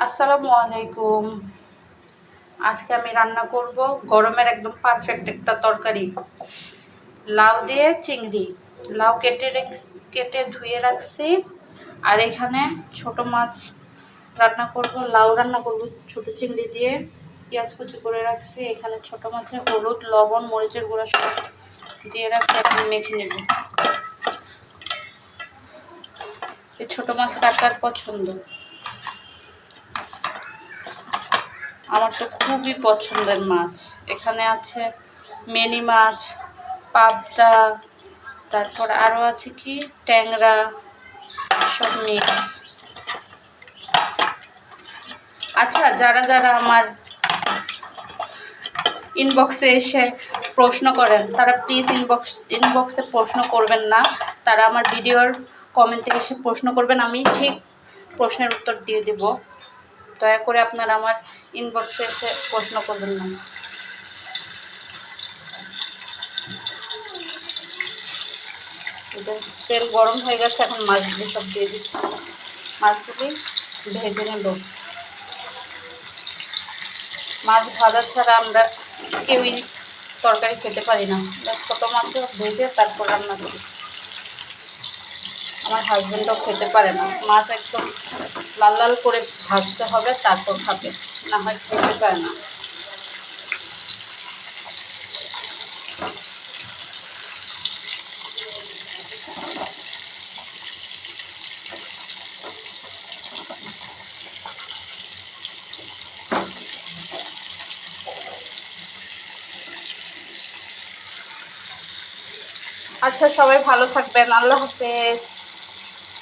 আসসালামু আলাইকুম। আজকে আমি রান্না করব গরমের একদম পারফেক্ট একটা তরকারি, লাউ দিয়ে চিংড়ি। লাউ কেটে ধুয়ে রাখছি। আর এখানে ছোট মাছ রান্না করব, লাউ রান্না করব ছোট চিংড়ি দিয়ে। পেঁয়াজ কুচি করে রাখছি। এখানে ছোট মাছে হলুদ, লবণ, মরিচের গুঁড়া সব দিয়ে রাখছি। এখন মেখে নেব। এই ছোট মাছ কার পছন্দ? আমার তো খুবই পছন্দের মাছ। এখানে আছে মিনি মাছ, পাবদা, তারপর আরও আছে কি ট্যাংরা, সব মিক্স। আচ্ছা, যারা যারা আমার ইনবক্সে এসে প্রশ্ন করেন তারা প্লিজ ইনবক্সে প্রশ্ন করবেন না, তারা আমার ভিডিওর কমেন্টে এসে প্রশ্ন করবেন, আমি ঠিক প্রশ্নের উত্তর দিয়ে দেব। দয়া করে আপনারা আমার ইনবক্সে এসে প্রশ্ন করবেন না। তেল গরম হয়ে গেছে, এখন মাছগুলি সব দিয়ে দিচ্ছি। মাছগুলি ভেজে নেব। মাছ ভাজা ছাড়া আমরা কেউই তরকারি খেতে পারি না। ছোটো মাছও ভেজে তারপর রান্না করি। আমার হাজব্যান্ডও খেতে পারে না। মাছ একদম লাল লাল করে ভাজতে হবে, তারপর খাবে, না হয় খেতে পারে না। আচ্ছা, সবাই ভালো থাকবেন। আল্লাহ হাফেজ।